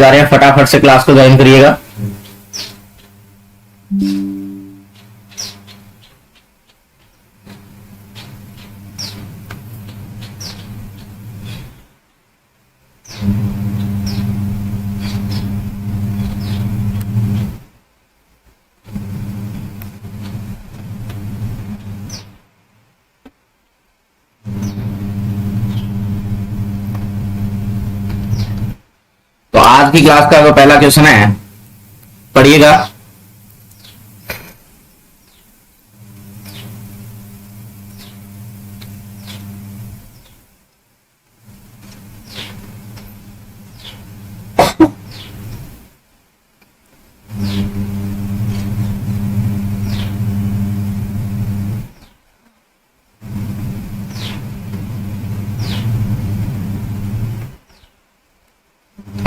जा रहे हैं, फटाफट से क्लास को ज्वाइन करिएगा। तो आज की क्लास का जो पहला क्वेश्चन है, पढ़िएगा।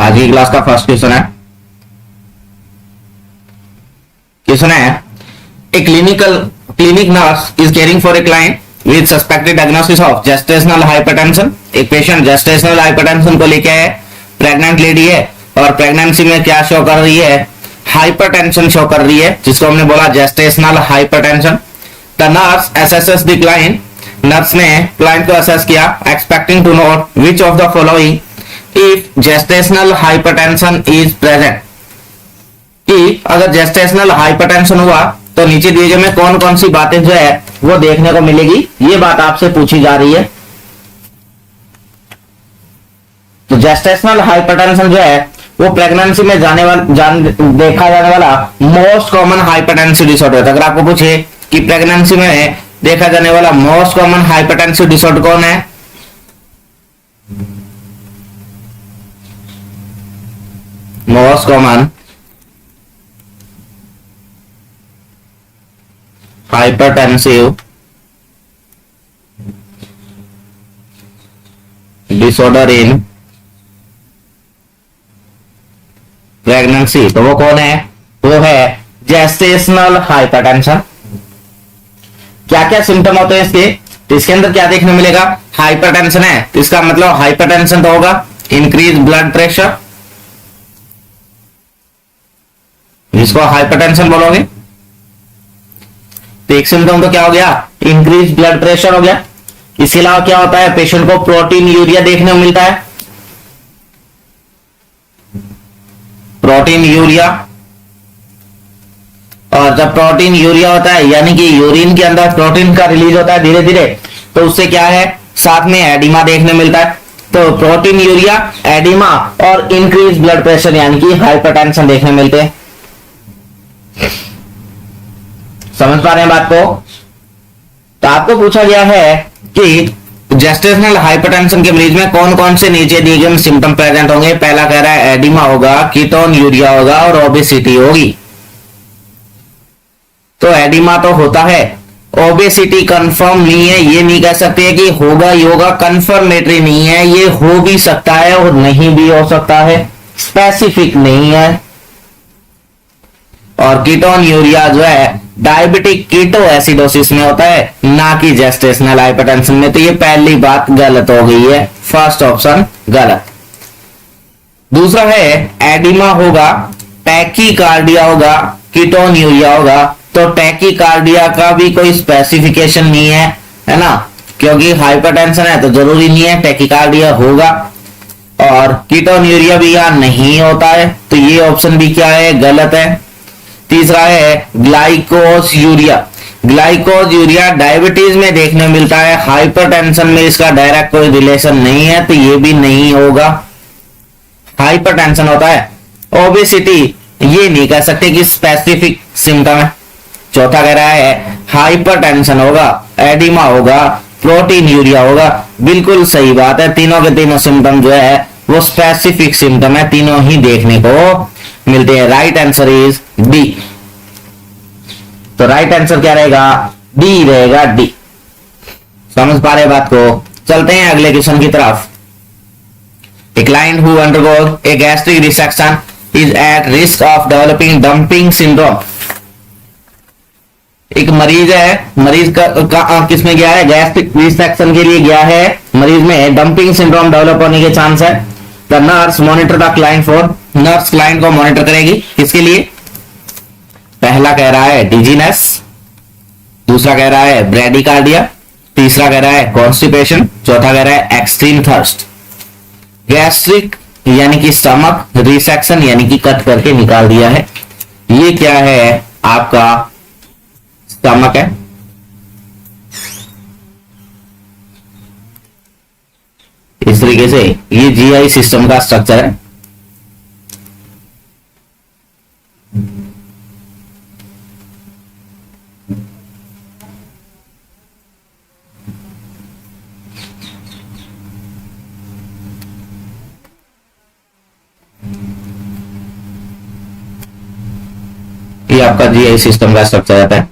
आज की क्लास का फर्स्ट क्वेश्चन है। क्वेश्चन है, a clinic nurse is caring for a client with suspected diagnosis of gestational hypertension. एक पेशेंट जेस्टेशनल हाइपरटेंशन को लेके है, प्रेग्नेंट लेडी है और प्रेगनेंसी में क्या शो कर रही है, हाइपरटेंशन शो कर रही है, जिसको हमने बोला gestational hypertension. The nurse assesses the client, nurse ने क्लाइंट को असेस किया, expecting to note which of the following if gestational hypertension is present. कि अगर जेस्टेशनल हाइपरटेंशन हुआ तो नीचे दिए गए में कौन कौन सी बातें जो है वो देखने को मिलेगी, ये बात आपसे पूछी जा रही है। तो जेस्टेशनल हाइपरटेंशन जो है वो प्रेगनेंसी में देखा जाने वाला मोस्ट कॉमन हाइपरटेंसिव डिसऑर्डर है। अगर आपको पूछे कि प्रेगनेंसी में देखा जाने वाला मोस्ट कॉमन हाइपरटेंसिव डिसऑर्डर कौन है, most common hypertensive disorder in pregnancy, तो वो कौन है, वो है जेस्टेशनल हाइपरटेंशन। क्या क्या सिम्टम होते हैं इसके, तो इसके अंदर क्या देखने मिलेगा, हाइपरटेंशन है तो इसका मतलब हाइपरटेंशन तो होगा इंक्रीज ब्लड प्रेशर, जिसको हाइपरटेंशन बोलोगे। तो एक सिम्टम तो क्या हो गया, इंक्रीज ब्लड प्रेशर हो गया। इसके अलावा क्या होता है, पेशेंट को प्रोटीन यूरिया देखने को मिलता है, प्रोटीन यूरिया। और जब प्रोटीन यूरिया होता है यानी कि यूरिन के अंदर प्रोटीन का रिलीज होता है धीरे धीरे, तो उससे क्या है, साथ में एडिमा देखने मिलता है। तो प्रोटीन यूरिया, एडिमा और इंक्रीज ब्लड प्रेशर यानी कि हाइपरटेंशन देखने मिलते हैं। समझ पा रहे हैं बात को। तो आपको पूछा गया है कि जेस्टेशनल हाइपरटेंशन के मरीज में कौन कौन से नीचे दिए गए सिम्टम प्रेजेंट होंगे। पहला कह रहा है एडिमा होगा, कीटोन यूरिया होगा और ओबेसिटी होगी। तो एडिमा तो होता है, ओबेसिटी कंफर्म नहीं है, ये नहीं कह सकते कि होगा योगा, कंफर्मेटरी नहीं है, ये हो भी सकता है और नहीं भी हो सकता है, स्पेसिफिक नहीं है। और कीटोन यूरिया जो है डायबिटिक कीटो एसिडोसिस में होता है, ना कि जेस्टेशनल हाइपरटेंशन में। तो ये पहली बात गलत हो गई है, फर्स्ट ऑप्शन गलत। दूसरा है एडिमा होगा, टैकीकार्डिया होगा, कीटोन यूरिया होगा। तो टैकीकार्डिया का भी कोई स्पेसिफिकेशन नहीं है ना, क्योंकि हाइपरटेंशन है तो जरूरी नहीं है टैकीकार्डिया होगा। और कीटोन यूरिया भी यहां नहीं होता है, तो ये ऑप्शन भी क्या है, गलत है। तीसरा है ग्लाइकोज यूरिया, ग्लाइकोज यूरिया डायबिटीज में देखने मिलता है, हाइपरटेंशन में इसका डायरेक्ट कोई रिलेशन नहीं है, तो ये भी नहीं होगा, हाइपरटेंशन होता है। ओबेसिटी ये नहीं कह सकते कि स्पेसिफिक सिम्टम है। चौथा कह रहा है हाइपरटेंशन होगा, एडिमा होगा, प्रोटीन यूरिया होगा। बिल्कुल सही बात है, तीनों के तीनों सिम्टम जो है वो स्पेसिफिक सिम्टम है, तीनों ही देखने को मिलते हैं। Right answer is D. तो राइट आंसर क्या रहेगा, डी रहेगा, डी। समझ पा रहे बात को। चलते हैं अगले क्वेश्चन की तरफ। A client who undergoes A gastric resection is at risk of developing dumping syndrome. एक मरीज है, मरीज का किस में गया है, गैस्ट्रिक रिसेक्शन के लिए गया है, मरीज में डंपिंग सिंड्रोम डेवलप होने के चांस है। The nurse monitor the client for, nurse client को मॉनिटर करेगी किसके लिए? पहला कह रहा है डिजीनेस, दूसरा कह रहा है ब्रेडिकार्डिया, तीसरा कह रहा है कॉन्स्टिपेशन, चौथा कह रहा है एक्सट्रीम थर्स्ट। गैस्ट्रिक यानी कि स्टमक, रिसेक्शन यानी कि कट करके निकाल दिया है। ये क्या है? आपका स्टमक है। इस तरीके से ये जीआई सिस्टम का स्ट्रक्चर है। ये आपका जीआई सिस्टम का स्ट्रक्चर आता है।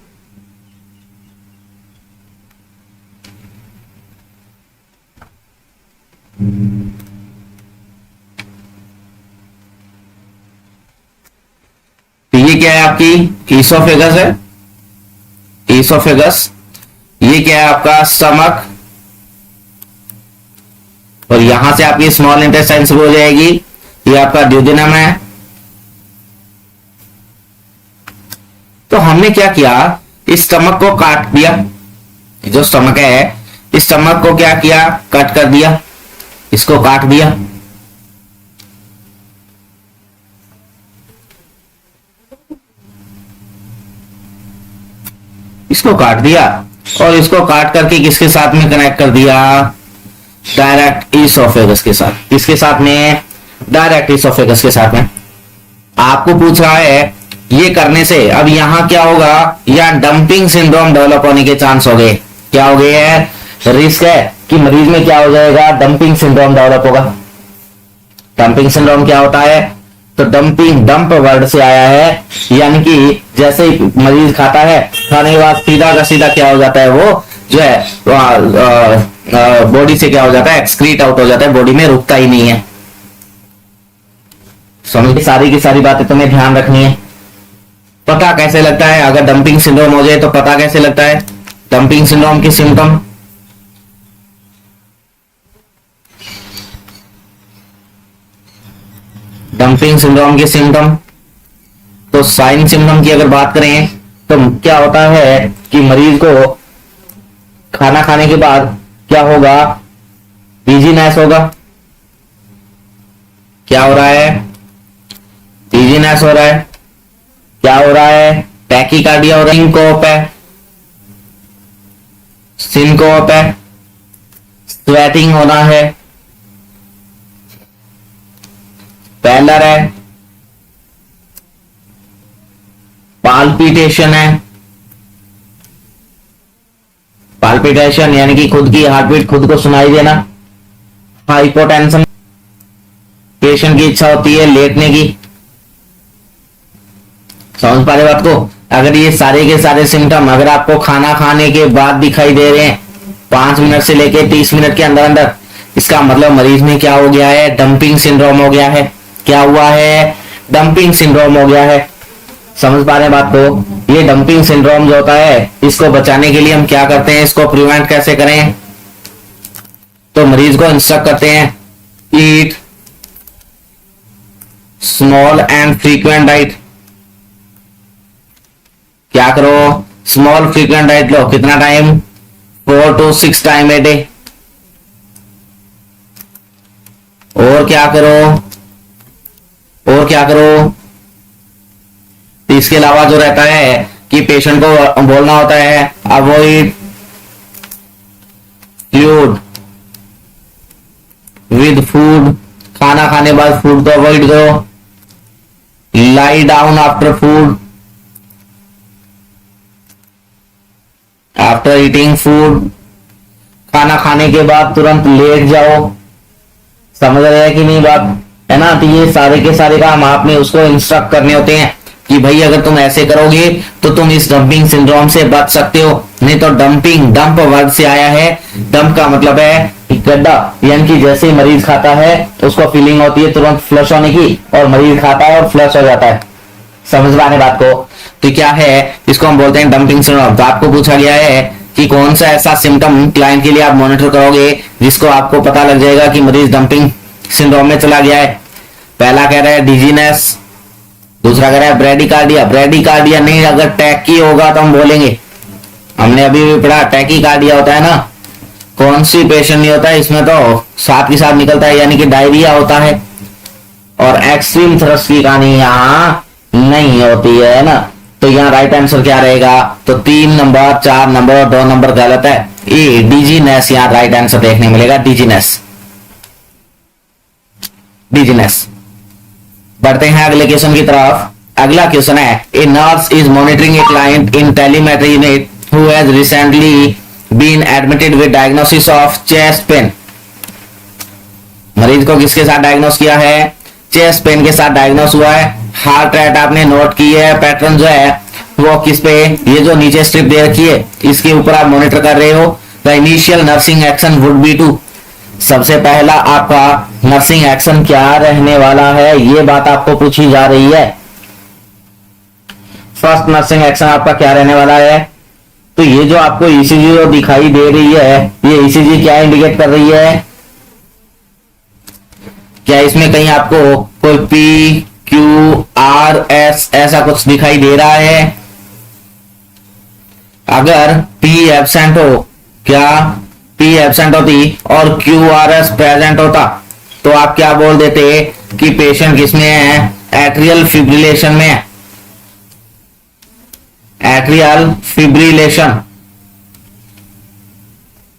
तो ये क्या है? आपकी ईसोफेगस है, ईसोफेगस। ये क्या है? आपका स्टमक। और यहां से आपकी स्मॉल इंटेस्टाइन शुरू हो जाएगी। ये आपका ड्यूडेनम है। तो हमने क्या किया? इस स्टमक को काट दिया, जो स्टमक है इस स्टमक को क्या किया? कट कर दिया, इसको काट दिया। इसको काट दिया और इसको काट करके किसके साथ में कनेक्ट कर दिया? डायरेक्ट ईसोफेगस के साथ। किसके साथ में? डायरेक्ट ईसोफेगस के साथ में। आपको पूछ रहा है ये करने से अब यहां क्या होगा? या डंपिंग सिंड्रोम डेवलप होने के चांस हो गए। क्या हो गए है? रिस्क है कि मरीज में क्या हो जाएगा? डंपिंग सिंड्रोम डेवलप होगा। डंपिंग सिंड्रोम क्या होता है? तो डंपिंग, डंप वर्ड से आया है, यानी कि जैसे ही मरीज खाता है, खाने के बाद सीधा का सीधा क्या हो जाता है? वो जो है बॉडी से क्या हो जाता है? एक्सक्रीट आउट हो जाता है, बॉडी में रुकता ही नहीं है। समझ, सारी की सारी बातें तुम्हें ध्यान रखनी है। पता कैसे लगता है? अगर डंपिंग सिंड्रोम हो जाए तो पता कैसे लगता है? डंपिंग सिंड्रोम की सिम्टम, डंपिंग सिंड्रोम के सिम्टम, तो साइन सिम्टम की अगर बात करें तो क्या होता है कि मरीज को खाना खाने के बाद क्या होगा? डिजीनेस होगा। क्या हो रहा है? डिजीनेस हो रहा है। क्या हो रहा है? टैकीकार्डिया हो रहा है। सिनकोप है, सिनकोप है, स्वेटिंग होना है, पैलर है, पाल्पिटेशन है। पाल्पिटेशन यानी कि खुद की हार्टबीट खुद को सुनाई देना। हाइपोटेंशन, पेशेंट की इच्छा होती है लेटने की। समझ पा रहे बात को? अगर ये सारे के सारे सिम्टम अगर आपको खाना खाने के बाद दिखाई दे रहे हैं 5 मिनट से लेके 30 मिनट के अंदर अंदर, इसका मतलब मरीज में क्या हो गया है? डंपिंग सिंड्रोम हो गया है। क्या हुआ है? डंपिंग सिंड्रोम हो गया है। समझ पा रहे हैं बात को? ये डंपिंग सिंड्रोम जो होता है, इसको बचाने के लिए हम क्या करते हैं? इसको प्रिवेंट कैसे करें? तो मरीज को इंस्ट्रक्ट करते हैं, eat small and frequent diet. क्या करो? स्मॉल फ्रीक्वेंट डाइट लो। कितना time? 4 to 6 time a day. और क्या करो? और क्या करो? इसके अलावा जो रहता है कि पेशेंट को बोलना होता है अवॉइड फ्लूइड विद फूड। खाना खाने बाद फूड को अवॉइड करो। Lie down after food, after eating food. खाना खाने के बाद तुरंत लेट जाओ। समझ रहे हैं कि नहीं बात? है ना? तो ये सारे के सारे काम आपने उसको इंस्ट्रक्ट करने होते हैं कि भाई अगर तुम ऐसे करोगे तो तुम इस डंपिंग सिंड्रोम से बच सकते हो। नहीं तो डंपिंग, डंप वर्ड से आया है। डंप का मतलब है गड्ढा, यानी कि जैसे ही मरीज खाता है उसको फीलिंग होती है तुरंत फ्लश होने की, और मरीज खाता है और फ्लश हो जाता है। समझ पाने बात को? तो क्या है? इसको हम बोलते हैं डंपिंग सिंड्रोम। तो आपको पूछा गया है कि कौन सा ऐसा सिम्टम क्लाइंट के लिए आप मॉनिटर करोगे जिसको आपको पता लग जाएगा कि मरीज डंपिंग सिंड्रोम में चला गया है। पहला कह रहा है डिजीनेस, दूसरा कह रहा है ब्रेडिकार्डिया। ब्रेडिकार्डिया नहीं, अगर टैकी होगा तो हम बोलेंगे, हमने अभी भी पढ़ा टैकीकार्डिया होता है ना, कॉन्स्टिपेशन नहीं होता है, इसमें तो साथ के साथ निकलता है, यानी कि डायरिया होता है। और एक्सट्रीम थ्रस्ट की कहानी यहाँ नहीं होती है ना। तो यहाँ राइट आंसर क्या रहेगा, तो 3 नंबर, 4 नंबर और 2 नंबर गलत है। ए डिजीनेस यहाँ राइट आंसर देखने मिलेगा, डिजीनेस, डिजीनेस। बढ़ते हैं अगले क्वेश्चन की तरफ। अगला क्वेश्चन है, a nurse is monitoring a client in telemetry unit who has recently been admitted with diagnosis of chest pain. मरीज को किसके साथ डायग्नोस किया है, चेस्ट पेन के साथ डायग्नोस हुआ है। हार्ट रेट आपने नोट की है, पैटर्न जो है वो किस पे, ये जो नीचे स्ट्रिप दे रखी है इसके ऊपर आप मॉनिटर कर रहे हो। The initial nursing action would be to, सबसे पहला आपका नर्सिंग एक्शन क्या रहने वाला है, ये बात आपको पूछी जा रही है। फर्स्ट नर्सिंग एक्शन आपका क्या रहने वाला है, तो ये जो आपको ईसीजी जो दिखाई दे रही है, ये ईसीजी क्या इंडिकेट कर रही है, क्या इसमें कहीं आपको कोई पी क्यू आर एस ऐसा कुछ दिखाई दे रहा है। अगर पी एब्सेंट हो, क्या पी एब्सेंट होती और क्यू आर एस प्रेजेंट होता तो आप क्या बोल देते कि पेशेंट किसमें है, एट्रियल फिब्रिलेशन में है, एट्रियल फिब्रिलेशन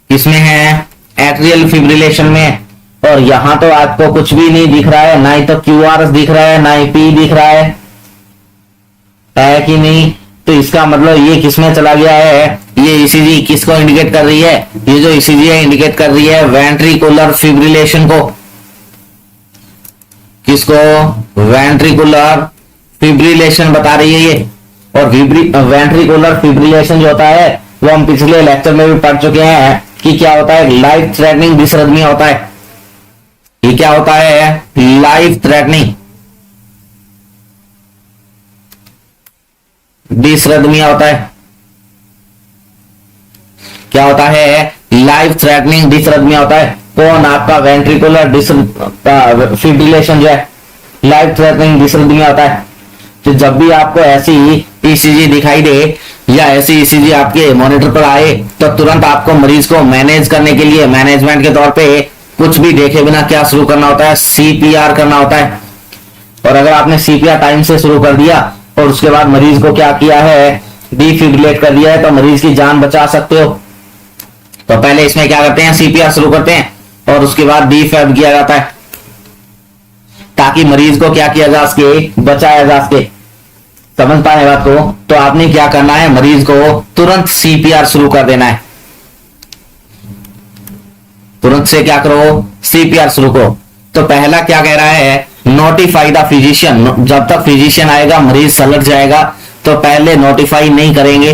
किसमें है, एट्रियल फिब्रिलेशन में। और यहां तो आपको कुछ भी नहीं दिख रहा है, ना ही तो क्यूआरएस दिख रहा है, ना ही पी दिख रहा है कि नहीं। तो इसका मतलब ये किसमें चला गया है, ये ईसीजी किसको इंडिकेट कर रही है, ये जो ईसीजी है इंडिकेट कर रही है वेंट्रिकुलर फिब्रिलेशन को। किसको, वेंट्रिकुलर फिब्रिलेशन बता रही है ये। और वेंट्रिकुलर फिब्रिलेशन जो होता है वो हम पिछले लेक्चर में भी पढ़ चुके हैं कि क्या होता है, लाइफ थ्रेटनिंग डिसरिथमिया होता है। ये क्या होता है, लाइफ थ्रेटनिंग डिसरिथमिया होता है। क्या होता है, लाइफ थ्रेटनिंग डिसरिथमिया होता है। कौन, आपका वेंट्रिकुलर फिब्रिलेशन जो है लाइफ थ्रेटनिंग डिसरिथमिया होता है। तो जब भी आपको ऐसी ईसीजी दिखाई दे या ऐसी ईसीजी आपके मॉनिटर पर आए तो तुरंत आपको मरीज को मैनेज करने के लिए मैनेजमेंट के तौर पे कुछ भी देखे बिना क्या शुरू करना होता है, सीपीआर करना होता है। और अगर आपने सीपीआर टाइम से शुरू कर दिया और उसके बाद मरीज को क्या किया है, डिफिब्रिलेट कर दिया है, तो मरीज की जान बचा सकते हो। तो पहले इसमें क्या करते हैं, सीपीआर शुरू करते हैं और उसके बाद डिफैब किया जाता है ताकि मरीज को क्या किया जा सके, बचाया जा सके। समझ पाए बात को। तो आपने क्या करना है, मरीज को तुरंत सीपीआर शुरू कर देना है। तुरंत से क्या करो, सीपीआर शुरू करो। तो पहला क्या कह रहा है, नोटिफाई द फिजिशियन। जब तक फिजिशियन आएगा मरीज सलट जाएगा, तो पहले नोटिफाई नहीं करेंगे।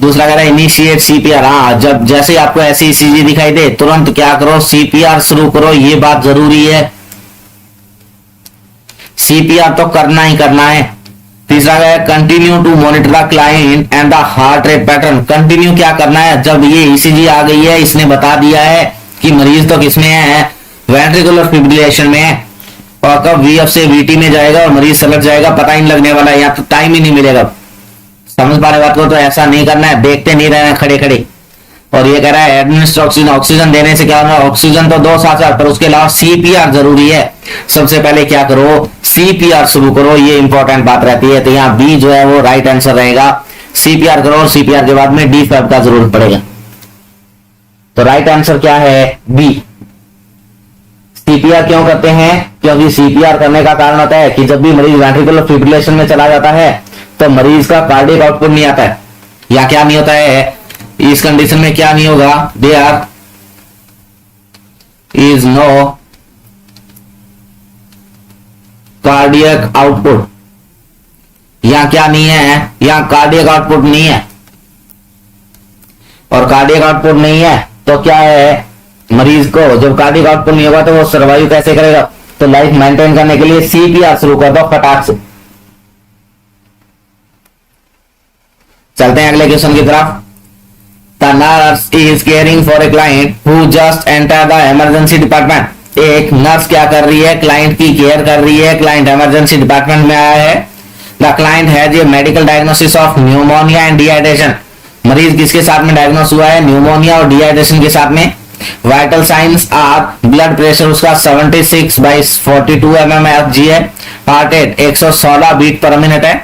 दूसरा कह रहा है इनिशिएट सीपीआर। हाँ, जब जैसे आपको ऐसी ईसीजी दिखाई दे तुरंत क्या करो, सीपीआर शुरू करो। ये बात जरूरी है, सीपीआर तो करना ही करना है। तीसरा है continue to monitor the client and the heart rate pattern. Continue क्या करना है, जब ये ईसीजी आ गई है, इसने बता दिया है कि मरीज तो किसमें है, वेंट्रिकुलर फिब्रिलेशन में है, और कब वीएफ से वीटी में जाएगा और मरीज सलट जाएगा पता ही नहीं लगने वाला है, या तो टाइम ही नहीं मिलेगा। समझ पा रहे बात को। तो ऐसा नहीं करना है, देखते नहीं रहना खड़े खड़े। और ये कह रहा है एडमिनिस्टर ऑक्सीजन। ऑक्सीजन देने से क्या होना, ऑक्सीजन तो दो साथ साथ, पर उसके अलावा सीपीआर जरूरी है। सबसे पहले क्या करो, सीपीआर शुरू करो, ये इंपॉर्टेंट बात रहती है। तो यहाँ बी जो है वो राइट आंसर रहेगा, सीपीआर करो और सीपीआर के बाद में डीफैब का जरूरत पड़ेगा। तो राइट आंसर क्या है, बी। सीपीआर क्यों करते हैं, क्योंकि सीपीआर करने का कारण होता है कि जब भी मरीज वेंट्रिकुलर फिब्रिलेशन में चला जाता है तो मरीज का कार्डियक आउटपुट नहीं आता है, या क्या नहीं होता है, इस कंडीशन में क्या नहीं होगा, there is no cardiac output. यहां क्या नहीं है, यहां कार्डियक आउटपुट नहीं है। और कार्डियक आउटपुट नहीं है तो क्या है, मरीज को जब कार्डियक आउटपुट नहीं होगा तो वो सर्वाइव कैसे करेगा। तो लाइफ मेंटेन करने के लिए सीपीआर शुरू कर दो फटाक से। चलते हैं अगले क्वेश्चन की तरफ। The nurse is caring for a client who just entered the emergency department. एक नर्स क्या कर रही है, क्लाइंट की केयर कर रही है, क्लाइंट इमरजेंसी डिपार्टमेंट में आया है, the client has a medical diagnosis of pneumonia and dehydration, मरीज किसके साथ में डायग्नोस हुआ है, न्यूमोनिया और डिहाइड्रेशन के साथ में। Vital signs are blood pressure उसका 76/42 mmHg है, heart rate 116 beat per minute है,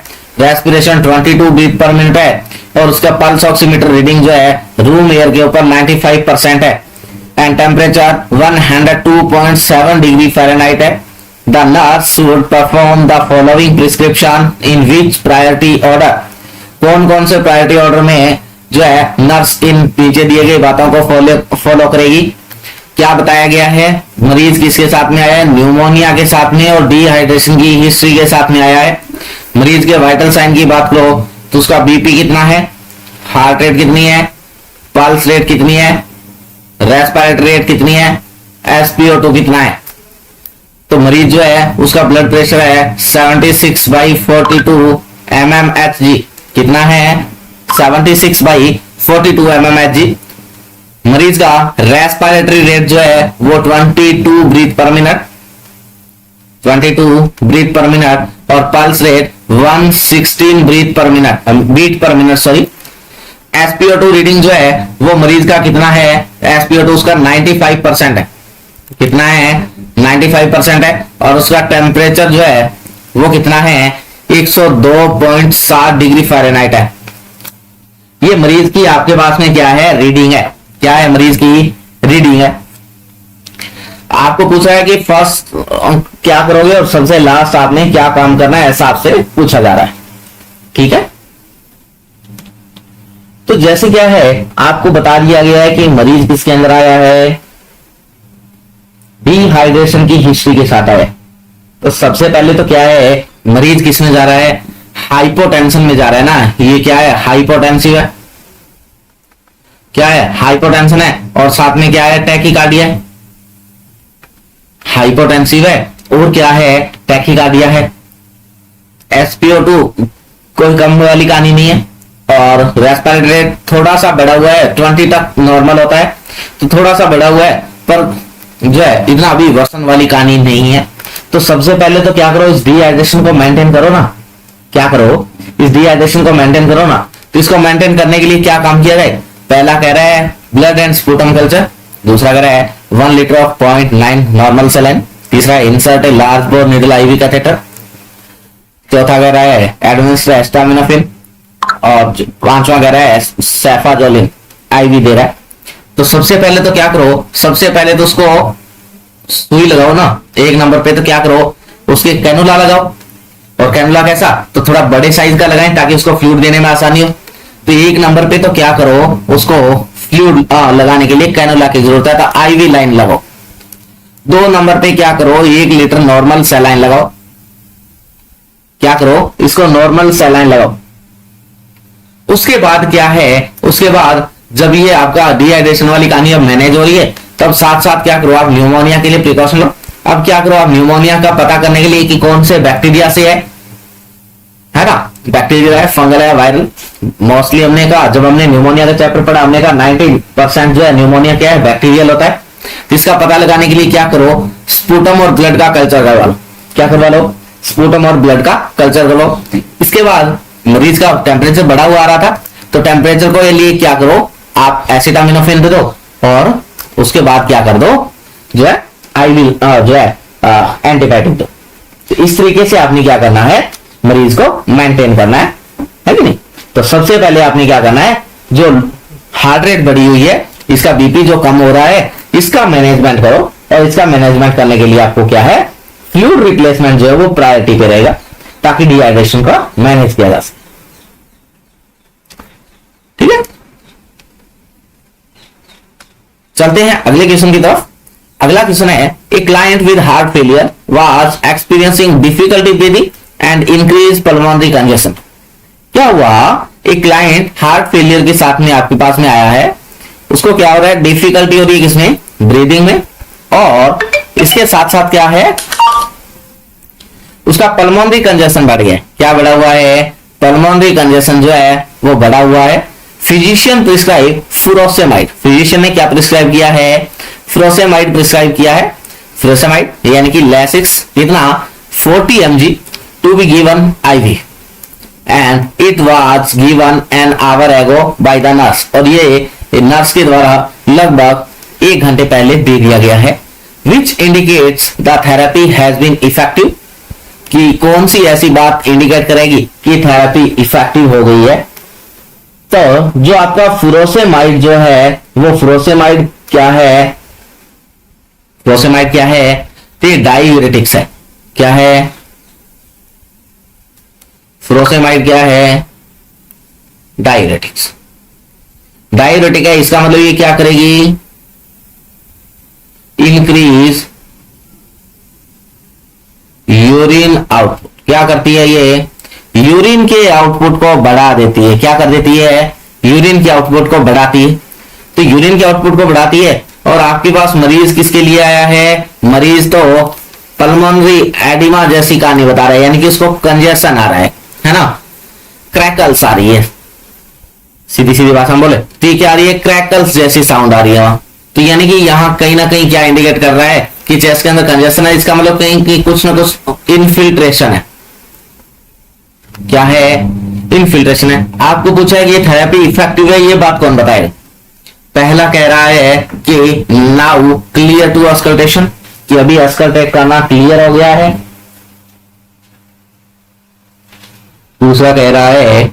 रेस्पिरेशन 22 बीट पर मिनट है, और उसका पल्स ऑक्सीमीटर रीडिंग जो है रूम एयर के ऊपर 95% है, एंड टेम्परेचर 102.7 डिग्री फ़ारेनहाइट है। The nurse should perform the following prescription in which priority order, कौन कौन से प्रायोरिटी ऑर्डर में जो है नर्स इन नीचे दिए गए बातों को फॉलो करेगी। क्या बताया गया है, मरीज किसके साथ में आया है, न्यूमोनिया के साथ में और डिहाइड्रेशन की हिस्ट्री के साथ में आया है। मरीज के वाइटल साइन की बात करो तो उसका बीपी कितना है, हार्ट रेट कितनी है, पल्स रेट कितनी है, रेस्पिरेटरी रेट कितनी है, SpO2 कितना है। तो मरीज जो है उसका ब्लड प्रेशर है 76/42 mmHg, कितना है 76/42 mmHg। मरीज का रेस्पिरेटरी रेट जो है वो 22 breath per minute, 22 breath per minute, और pulse rate 116 breath per minute, beat per minute sorry. SpO2 reading जो है वो मरीज का कितना है, SpO2 उसका 95% है, कितना है 95% है, और उसका टेम्परेचर जो है वो कितना है 102.7 डिग्री फ़ारेनहाइट है। ये मरीज की आपके पास में क्या है, रीडिंग है, क्या है मरीज की रीडिंग है। आपको पूछा है कि फर्स्ट क्या करोगे और सबसे लास्ट आपने क्या काम करना है, ऐसा आपसे पूछा जा रहा है, ठीक है। तो जैसे क्या है आपको बता दिया गया है कि मरीज किसके अंदर आया है, डिहाइड्रेशन की हिस्ट्री के साथ आया है। तो सबसे पहले तो क्या है, मरीज किस में जा रहा है, हाइपोटेंशन में जा रहा है ना, ये क्या है हाइपोटेंसिव है, क्या है हाइपोटेंशन है, और साथ में क्या है टैकीकार्डिया है, हाइपोटेंसिव है और क्या है टैकीकार्डिया है। SpO2 कोई कम वाली कहानी नहीं है, और रेस्पिरेटरी रेट थोड़ा सा बढ़ा हुआ है, 20 तक नॉर्मल होता है, तो थोड़ा सा बढ़ा हुआ है, पर जो है इतना अभी वर्षन वाली कहानी नहीं है। तो सबसे पहले तो क्या करो, इस डिहाइड्रेशन को मेंटेन करो ना, क्या करो इस डिहाइड्रेशन को मेंटेन करो ना। तो इसको मेंटेन करने के लिए क्या काम किया जाए, पहला कह रहा है ब्लड एंड स्पूटम कल्चर, दूसरा कह रहा है 1 लीटर ऑफ 0.9 नॉर्मल सेलाइन, तीसरा insert a large bore needle IV catheter, चौथा कह रहा है एडमिनिस्टर एस्टामिनोफेन, और पांचवा कह रहा है सेफाजोलिन IV दे रहा है। तो सबसे पहले तो क्या करो, सबसे पहले तो उसको सुई लगाओ ना, 1 नंबर पे तो क्या करो उसके कैनुला लगाओ, और कैनुला कैसा, तो थोड़ा बड़े साइज का लगाएं ताकि उसको फ्लूइड देने में आसानी हो। तो 1 नंबर पे तो क्या करो, उसको फ्लूइड लगाने के लिए कैनुला की जरूरत है, तो IV लाइन लगाओ। 2 नंबर पे क्या करो, 1 लीटर नॉर्मल सैलाइन लगाओ, क्या करो इसको नॉर्मल सैलाइन लगाओ। उसके बाद क्या है, उसके बाद जब ये आपका डिहाइड्रेशन वाली कहानी अब मैनेज हो रही है, तब साथ साथ क्या करो आप न्यूमोनिया के लिए प्रिकॉशन लो। अब क्या करो आप न्यूमोनिया का पता करने के लिए कि कौन से बैक्टीरिया से है ना, बैक्टीरिया है, फंगल है, वायरल। मोस्टली हमने कहा, जब हमने न्यूमोनिया का चैप्टर पढ़ा, हमने कहा 90% जो है न्यूमोनिया क्या है, बैक्टीरियल होता है। इसका पता लगाने के लिए क्या करो, स्पूटम और ब्लड का कल्चर करवा लो, क्या करवा लो, स्पूटम और ब्लड का कल्चर कर लो। इसके बाद मरीज का टेम्परेचर बढ़ा हुआ आ रहा था, तो टेम्परेचर को लिए क्या करो आप एसिटामिनोफेन दे दो, और उसके बाद क्या कर दो जो है IV जो है एंटीबायोटिक दो। तो इस तरीके से आपने क्या करना है, मरीज को मेंटेन करना है कि नहीं। तो सबसे पहले आपने क्या करना है, जो हार्ट रेट बढ़ी हुई है, इसका BP जो कम हो रहा है, इसका मैनेजमेंट करो, और इसका मैनेजमेंट करने के लिए आपको क्या है, फ्लूइड रिप्लेसमेंट जो है वो प्रायोरिटी पे रहेगा, ताकि डिहाइड्रेशन का मैनेज किया जा सके, ठीक है। चलते हैं अगले क्वेश्चन की तरफ। अगला क्वेश्चन है, ए client with heart failure was experiencing difficulty breathing and increase pulmonary congestion. क्या हुआ, एक क्लाइंट हार्ट फेलियर के साथ में आपके पास में आया है, उसको क्या हो रहा है, डिफिकल्टी हो रही है किसमें, ब्रीदिंग में, और इसके साथ साथ क्या है, उसका पल्मोनरी कंजेशन बढ़ गया। क्या बढ़ा हुआ है, पल्मोनरी कंजेशन जो है वो बढ़ा हुआ है। फिजिशियन प्रिस्क्राइब फुरोसेमाइड, फिजिशियन ने क्या प्रिस्क्राइब किया है, फुरोसेमाइड प्रिस्क्राइब किया है। furosemide यानी कि Lasix कितना 40 mg to be given IV and it was given an hour ago by the nurse और ये नर्स के द्वारा लगभग 1 घंटे पहले दे दिया गया है। which indicates the therapy has been effective कि कौन सी ऐसी बात इंडिकेट करेगी कि थेरेपी इफेक्टिव हो गई है। तो जो आपका फुरोसेमाइड जो है वो फुरोसेमाइड क्या है, फुरोसेमाइड क्या है, तो डायूरेटिक्स है। क्या है फुरोसेमाइड, क्या है डायूरेटिक्स। डायूरेटिक है, इसका मतलब ये क्या करेगी, इंक्रीज यूरिन आउटपुट। क्या करती है ये, यूरिन के आउटपुट को बढ़ा देती है। क्या कर देती है, यूरिन के आउटपुट को बढ़ाती है। तो यूरिन के आउटपुट को बढ़ाती है और आपके पास मरीज किसके लिए आया है, मरीज तो पल्मोनरी एडिमा जैसी कहानी बता रहा है, यानी कि उसको कंजेशन आ रहा है ना, क्रैकल्स आ रही है। सीधी सीधी बात हम बोले तो क्या आ रही है, क्रैकल्स जैसी साउंड आ रही है वहां। तो यानी कि यहां कहीं ना कहीं क्या इंडिकेट कर रहा है कि चेस्ट के अंदर कंजेशन है। इसका मतलब कहीं कि कुछ ना कुछ इनफिल्ट्रेशन है। क्या है, इनफिल्ट्रेशन है। आपको पूछा है कि ये थेरेपी इफेक्टिव है, ये बात कौन बताएगा। पहला कह रहा है कि नाउ क्लियर टू अस्कल्टेशन, कि अभी अस्कल्टेट करना क्लियर हो गया है। दूसरा कह रहा है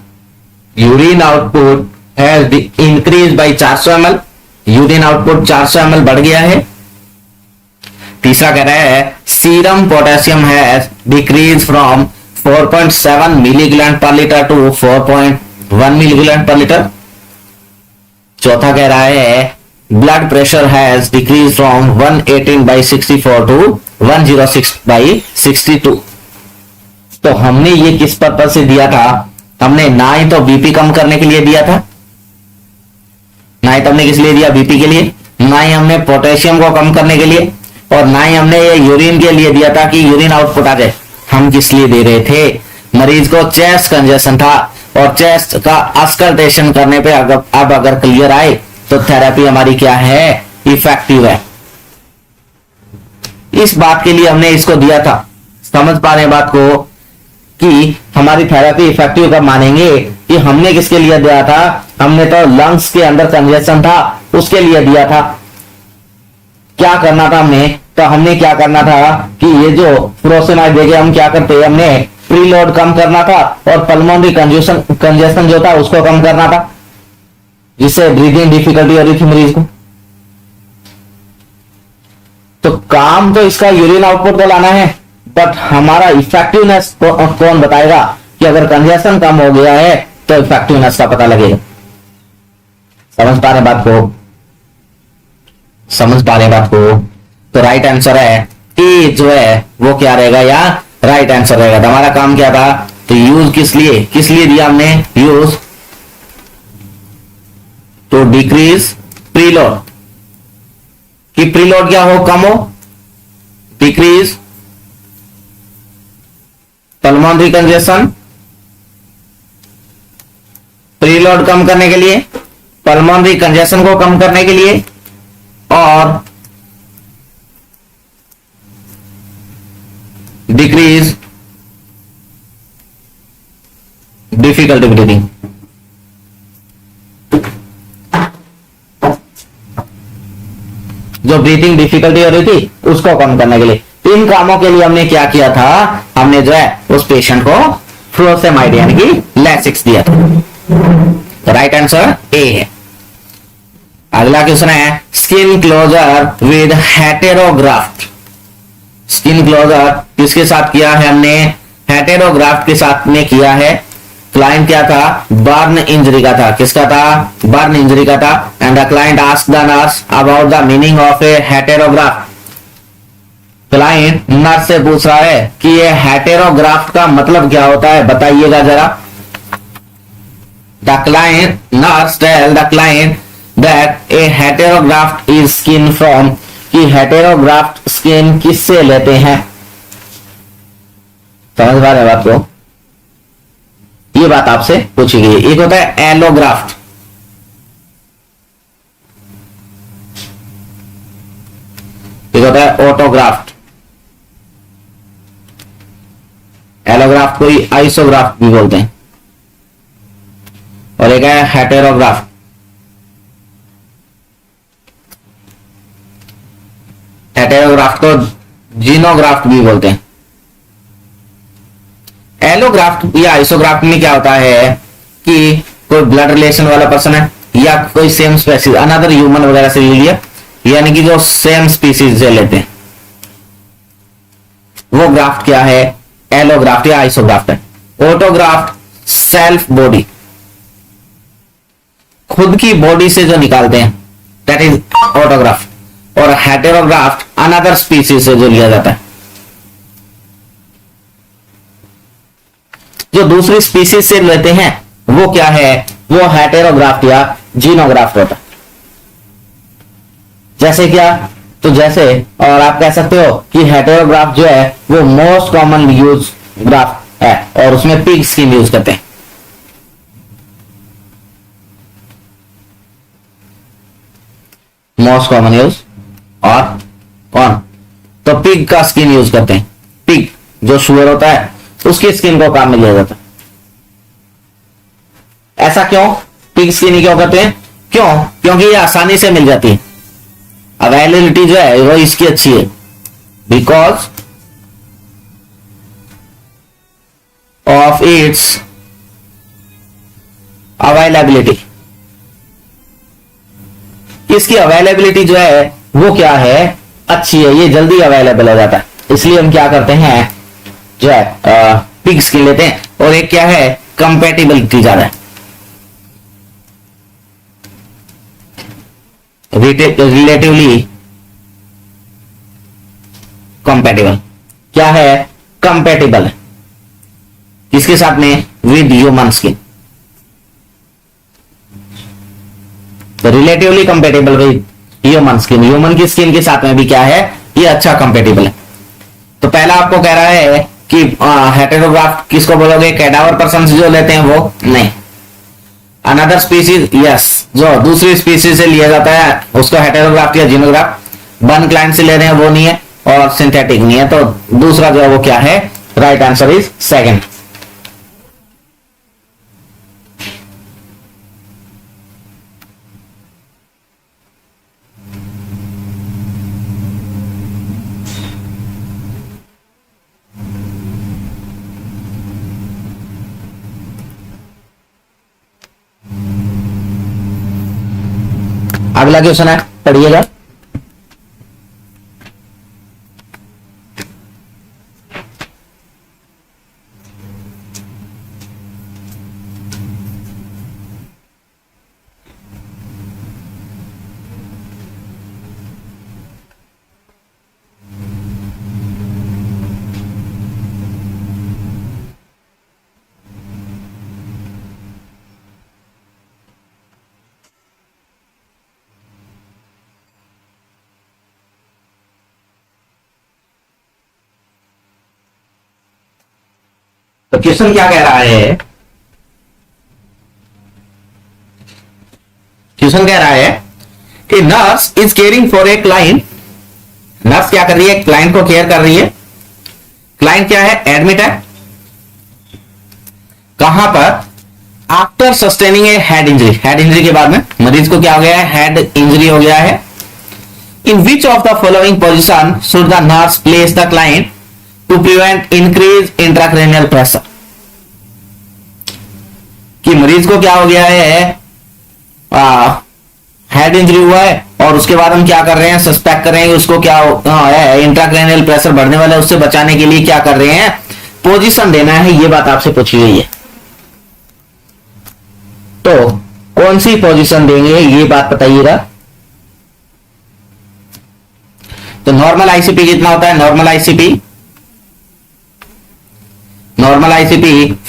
urine output has increase by 400 ml, urine output 400 ml बढ़ गया है। तीसरा कह रहा है serum potassium has decrease from 4.7 milligram per litre to 4.1 milligram per litre. चौथा कह रहा है blood pressure has decrease from 118/64 to 106/62। तो हमने ये किस पर्पज से दिया था, हमने ना ही तो बीपी कम करने के लिए दिया था, ना ही तो हमने किस लिए दिया, बीपी के लिए, ना ही हमने पोटेशियम को कम करने के लिए, और ना ही हमने ये यूरिन के लिए दिया था कि यूरिन आउटपुट आ जाए। हम किस लिए दे रहे थे, मरीज को चेस्ट कंजेशन था और चेस्ट का अस्कल्टेशन करने पे अब अगर क्लियर आए तो थेरेपी हमारी क्या है, इफेक्टिव है। इस बात के लिए हमने इसको दिया था। समझ पा रहे हैं बात को कि हमारी थेरेपी इफेक्टिव कब मानेंगे, कि हमने किसके लिए दिया था, हमने तो लंग्स के अंदर कंजेशन था उसके लिए दिया था। क्या करना था हमने, तो हमने क्या करना था कि ये जो फुरोसेमाइड देके हम क्या करते, हमने प्रीलोड कम करना था और पल्मोनरी कंजेशन जो था उसको कम करना था, जिससे ब्रीदिंग डिफिकल्टी हो रही थी मरीज को। तो काम तो इसका यूरिन आउटपुट को लाना है, बट हमारा इफेक्टिवनेस कौन बताएगा कि अगर कंजेशन कम हो गया है तो इफेक्टिवनेस का पता लगेगा। समझ पा रहे बात को, समझ पा रहे बात को। तो राइट आंसर है ए जो है वो क्या रहेगा, या राइट आंसर रहेगा। तो हमारा काम क्या था, तो यूज किस लिए दिया हमने, यूज टू डिक्रीज प्रीलोड, कि प्रीलोड क्या हो, कम हो, डिक्रीज पल्मोनरी कंजेशन, प्रीलोड कम करने के लिए, पल्मोनरी कंजेशन को कम करने के लिए, और डिक्रीज डिफिकल्टी ब्रीदिंग। जो ब्रीथिंग डिफिकल्टी हो रही थी उसको कम करने के लिए, इन कामों के लिए हमने क्या किया था, हमने जो है उस पेशेंट को फुरोसेमाइड यानी कि लैसिक्स दिया था। तो राइट आंसर ए है। अगला क्वेश्चन है skin closure with heterograft. Skin closure किसके साथ किया है हमने, हेटेरोग्राफ्ट के साथ में किया है। क्लाइंट क्या था, बर्न इंजरी का था, किसका था, बर्न इंजरी का था। And the client asked the nurse about the meaning of a heterograft. Client nurse से पूछ रहा है कि ये हेटेरोग्राफ्ट का मतलब क्या होता है, बताइएगा जरा। The client, nurse tell the client that a heterograft is skin from, कि हेटेरोग्राफ्ट स्किन किससे लेते हैं। समझ पा रहे बात को, ये बात आपसे पूछी गई। एक होता है एलोग्राफ्ट, एक होता है ऑटोग्राफ्ट, एलोग्राफ्ट को ही आइसोग्राफ्ट भी बोलते हैं, और एक है हेटेरोग्राफ्ट। हेटेरोग्राफ्ट को जीनोग्राफ्ट भी बोलते हैं। एलोग्राफ्ट या आइसोग्राफ्ट में क्या होता है कि कोई ब्लड रिलेशन वाला पर्सन है या कोई सेम स्पेसीज अनदर ह्यूमन वगैरह से ले लिया, यानी कि जो सेम स्पीसीज से लेते हैं, वो ग्राफ्ट क्या है, एलोग्राफ्ट या आइसोग्राफ्ट है। ऑटोग्राफ्ट सेल्फ बॉडी, खुद की बॉडी से जो निकालते हैं, दैट इज ऑटोग्राफ्ट। और हेटेरोग्राफ्ट अनदर स्पीसीज से जो लिया जाता है, जो दूसरी स्पीसीज से लेते हैं वो क्या है, वो हेटेरोग्राफ्ट या जीनोग्राफ्ट होता है। जैसे क्या, तो जैसे, और आप कह सकते हो कि हेटेरोग्राफ्ट जो है वो मोस्ट कॉमन यूज ग्राफ्ट है, और उसमें पिग स्किन यूज करते हैं। मोस्ट कॉमन यूज, और कौन, तो पिग का स्किन यूज करते हैं। पिग जो शुअर होता है उसकी स्किन को काम में लिया जाता है। ऐसा क्यों, पिग स्किन क्यों करते हैं, क्यों, क्योंकि ये आसानी से मिल जाती है, अवेलेबिलिटी जो है वो इसकी अच्छी है, बिकॉज ऑफ इट्स अवेलेबिलिटी। इसकी अवेलेबिलिटी जो है वो क्या है, अच्छी है, ये जल्दी अवेलेबल हो जाता है, इसलिए हम क्या करते हैं जो है पिग स्किन लेते हैं। और एक क्या है, कंपेटिबिलिटी ज्यादा है, रिलेटिवली कंपेटिबल। क्या है, कंपेटिबल है किसके साथ में, with human skin. Relatively compatible with human skin, human की स्किन के साथ में भी क्या है, ये अच्छा कंपेटिबल है। तो पहला आपको कह रहा है कि हेटेरोग्राफ्ट किसको बोलोगे, कैडावर पर्सन जो लेते हैं वो नहीं, अनदर स्पीसीज, यस, जो दूसरी स्पीसीज से लिया जाता है उसको हेटेरोग्राफ्ट या जीनोग्राफ्ट। वन क्लाइंट से ले रहे हैं वो नहीं है, और सिंथेटिक नहीं है, तो दूसरा जो है वो क्या है, राइट आंसर इज सेकंड। अगला क्वेश्चन है, पढ़िएगा। तो क्वेश्चन क्या कह रहा है, क्वेश्चन कह रहा है कि nurse is caring for a client. Nurse क्या कर रही है, क्लाइंट को केयर कर रही है। क्लाइंट क्या है, एडमिट है, कहां पर, आफ्टर सस्टेनिंग ए हेड इंजरी। हेड इंजरी के बाद में मरीज को क्या हो गया है, हेड इंजरी हो गया है। In which of the following position should the nurse place the client to prevent increase intracranial pressure. कि मरीज को क्या हो गया है, हेड इंजरी हुआ है, और उसके बाद हम क्या कर रहे हैं, सस्पेक्ट कर रहे हैं उसको क्या है, इंट्राक्रेनियल प्रेशर बढ़ने वाला है, उससे बचाने के लिए क्या कर रहे हैं, पोजीशन देना है। ये बात आपसे पूछी गई है, तो कौन सी पोजीशन देंगे ये बात बताइएगा। तो नॉर्मल आईसीपी कितना होता है, normal ICP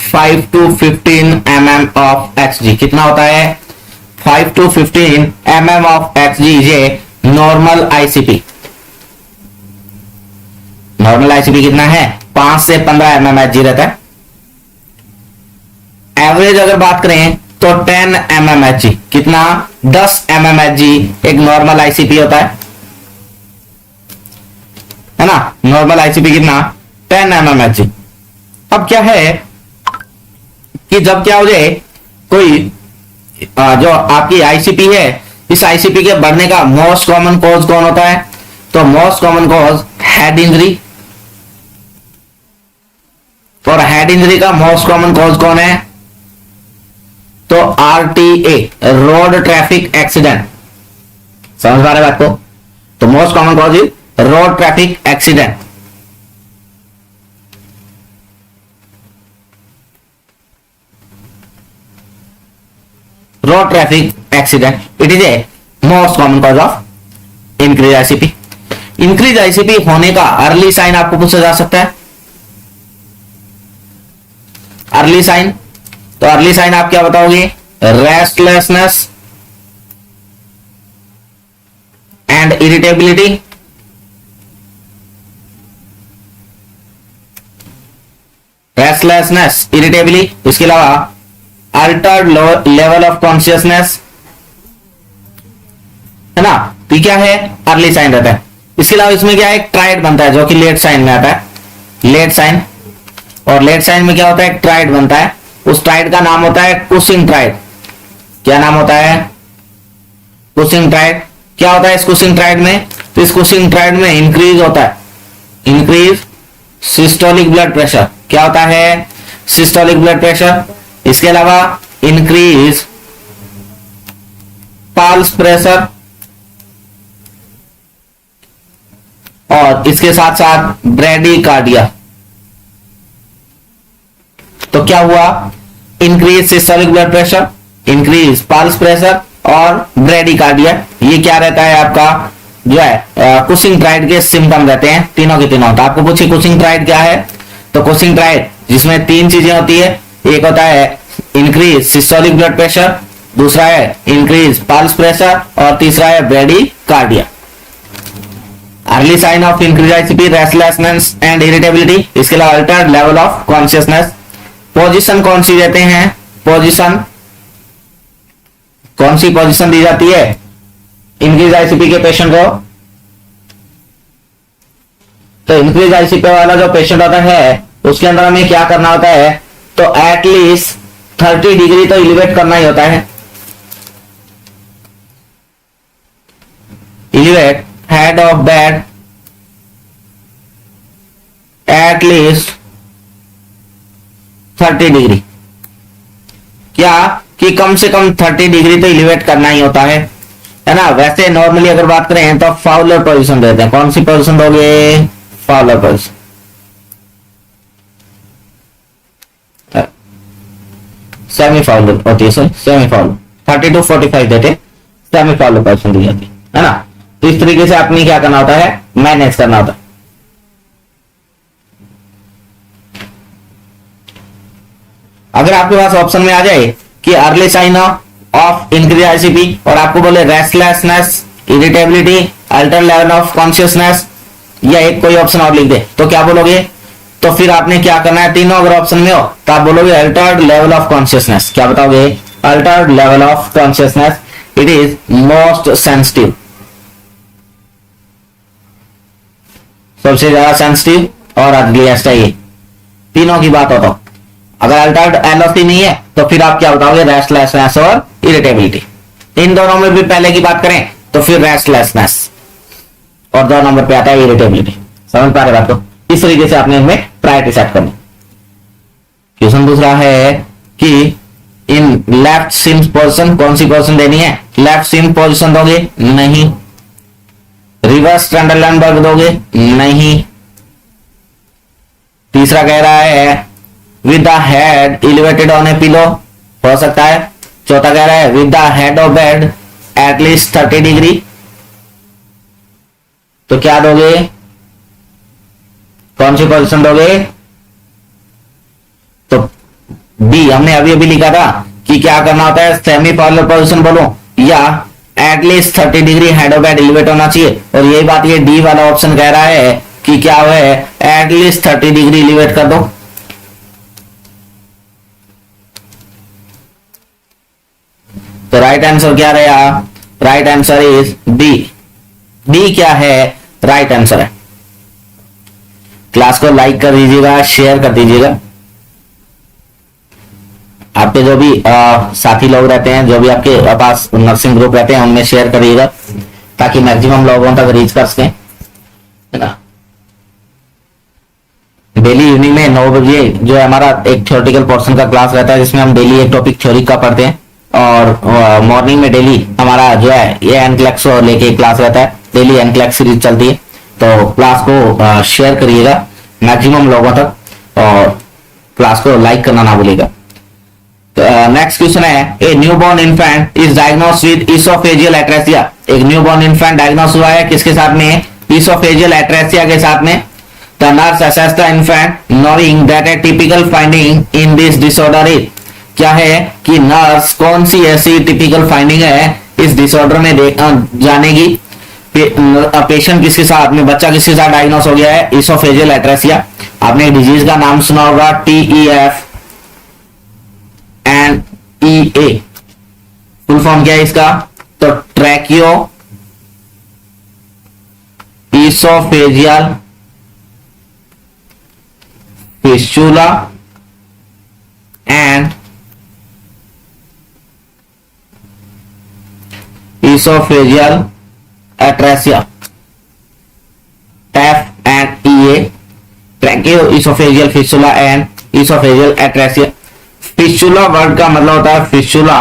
5 to 15 mm of xg कितना होता है, 5 to 15 mm ऑफ xg ये नॉर्मल आईसीपी। नॉर्मल आईसीपी कितना है, 5 से 15 mm hg रहता है। एवरेज अगर बात करें तो 10 mm hg, कितना, 10 mm hg एक नॉर्मल आईसीपी होता है। है ना। नॉर्मल आईसीपी कितना 10 mmHg। अब क्या है कि जब क्या हो जाए कोई जो आपकी आईसीपी है, इस आईसीपी के बढ़ने का मोस्ट कॉमन कॉज कौन होता है? तो most common cause head injury, और हेड इंजरी का मोस्ट कॉमन कॉज कौन है? तो आरटीए, रोड ट्रैफिक एक्सीडेंट। समझ पा रहे बात को? तो most common cause is road traffic accident. Road traffic accident, it is a most common cause of increase ICP. Increase ICP होने का अर्ली साइन आपको पूछा जा सकता है। अर्ली साइन, तो अर्ली साइन आप क्या बताओगे? Restlessness and irritability, restlessness, irritability, इसके अलावा अल्टर्ड लेवल ऑफ कॉन्शियसनेस, है ना। तो क्या है? अर्ली साइन रहता है। इसके अलावा इसमें क्या है? एक ट्राइड बनता है जो कि लेट साइन में आता है, लेट साइन। और लेट साइन में क्या होता है? एक ट्राइड बनता है, उस ट्राइड का नाम होता है कुशिंग ट्राइड। क्या नाम होता है? Cushing tried. क्या होता है इस कुशिंग ट्राइड में? तो इस कुशिंग ट्राइड में इंक्रीज होता है, इंक्रीज सिस्टोलिक ब्लड प्रेशर। क्या होता है? Systolic blood pressure. इसके अलावा इंक्रीज पल्स प्रेशर, और इसके साथ साथ ब्रेडिकार्डिया। तो क्या हुआ? Increase systolic blood pressure, increase pulse pressure और ब्रेडिकार्डिया। ये क्या रहता है आपका जो है कुशिंग ट्राइड के सिम्टम रहते हैं, तीनों के तीनों। तो आपको पूछिए कुशिंग ट्राइड क्या है? तो कुशिंग ट्राइड जिसमें तीन चीजें होती है, एक होता है इंक्रीज सिस्टोलिक ब्लड प्रेशर, दूसरा है इंक्रीज पल्स प्रेशर, और तीसरा है bradycardia. Early sign of increase ICP, restlessness and irritability, इसके अलावा altered level of consciousness. Position कौन सी देते हैं? पोजीशन, कौन सी पोजीशन दी जाती है इंक्रीज आईसीपी के पेशेंट को? तो इंक्रीज आईसीपी वाला जो पेशेंट होता है उसके अंदर हमें क्या करना होता है? तो एटलीस्ट 30 डिग्री तो एलिवेट करना ही होता है। Elevate head of bed at least 30 degree. क्या कि कम से कम 30 डिग्री तो एलिवेट करना ही होता है ना। वैसे नॉर्मली अगर बात करें तो फाउलर पोजीशन देते हैं। कौन सी पोजीशन दोगे? Fowler position. सेमी फाउलर होती है, सेमी फाउलर 30 to 45 देते, सेमी फाउलर पोजीशन दी जाती है ना। तो इस तरीके से आपने क्या करना होता है? मैनेज करना होता है। अगर आपके पास ऑप्शन में आ जाए कि early sign of increase ICP और आपको बोले restlessness, irritability, alter level of consciousness, या एक कोई ऑप्शन और लिख दे, तो क्या बोलोगे? तो फिर आपने क्या करना है? तीनों अगर ऑप्शन में हो तो आप बोलोगे अल्टर्ड लेवल ऑफ कॉन्शियसनेस। क्या बताओगे? Altered level of consciousness, it is most sensitive, सबसे ज्यादा सेंसिटिव और अर्लीस्ट है। ये तीनों की बात हो तो अगर अल्टर्ड एलओसी नहीं है तो फिर आप क्या बताओगे? रेस्टलेसनेस और इरिटेबिलिटी। इन दोनों में भी पहले की बात करें तो फिर रेस्टलेसनेस, और 2 नंबर पे आता है इरिटेबिलिटी। समझ पा रहे बात को? इस तरीके से आपने इनमें प्रायोरिटी सेट करनी। क्वेश्चन दूसरा है कि इन लेफ्ट सिम पोजिशन कौन सी पोजिशन देनी है? लेफ्ट सिम पोजिशन दोगे? नहीं। रिवर्स ट्रेंडलैंडबर्ग दोगे? नहीं। तीसरा कह रहा है with the head elevated on A pillow, हो सकता है। चौथा कह रहा है with the head of bed at least 30 degree. तो क्या दोगे? कौन सी पोजीशन दोगे? तो बी हमने अभी अभी लिखा था कि क्या करना होता है? सेमी फाउलर पोजीशन बोलो या at least 30 degree head of bed elevate होना चाहिए। और यही बात ये डी वाला ऑप्शन कह रहा है कि क्या है? एटलीस्ट 30 डिग्री एलिवेट कर दो। तो राइट आंसर क्या रहेगा? Right answer is D. D क्या है? राइट आंसर है। क्लास को लाइक कर दीजिएगा, शेयर कर दीजिएगा। आपके जो भी साथी लोग रहते हैं, जो भी आपके पास नर्सिंग ग्रुप रहते हैं, उनमें शेयर करिएगा ताकि मैक्सिमम लोगों तक रीच कर सकें, है ना। डेली इवनिंग में 9 बजे जो है हमारा एक थ्योरेटिकल पोर्शन का क्लास रहता है, जिसमें हम डेली एक टॉपिक थ्योरी का पढ़ते हैं। और मॉर्निंग में डेली हमारा जो है ये एनक्लेक्स को लेके क्लास रहता है, डेली एनक्लेक्स सीरीज चलती है। तो क्लास को शेयर करिएगा मैक्सिमम लोगों तक, और क्लास को लाइक करना ना भूलिएगा। नेक्स्ट क्वेश्चन है, a newborn infant is diagnosed with oesophageal atresia. एक न्यूबॉर्न इन्फेंट डायग्नोस हुआ है किसके साथ में? इसोफेजियल एट्रेसिया के साथ में। The nurse assess the infant knowing that A typical finding in this disorder is. क्या है कि नर्स कौन सी ऐसी टिपिकल फाइंडिंग है इस डिसऑर्डर में जानेगी। पेशेंट किसके साथ में, बच्चा किसके साथ डायग्नोस हो गया है? Oesophageal atresia. आपने डिजीज का नाम सुना होगा, TEF and EA। Full form क्या है इसका? तो ट्रैकियो oesophageal fistula and oesophageal atresia. TEF and EA, ट्रैकियो oesophageal fistula and oesophageal atresia. Fistula word का मतलब होता है, फिस्टुला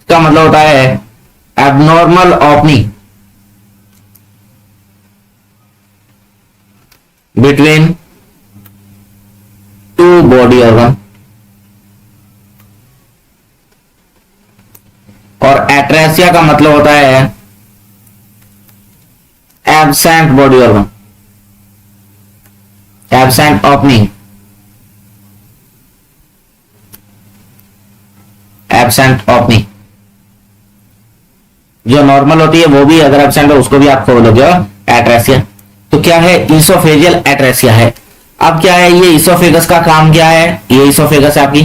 का मतलब होता है abnormal opening between two body organ, और एट्रेसिया का मतलब होता है absent body organ, absent opening, absent opening. जो नॉर्मल होती है वो भी अगर एब्सेंट है उसको भी आप बोलोगे एट्रेसिया। तो क्या है? इसोफेजियल एट्रेसिया है। अब क्या है ये इसोफेगस का काम क्या है? ये इसोफेगस है आपकी,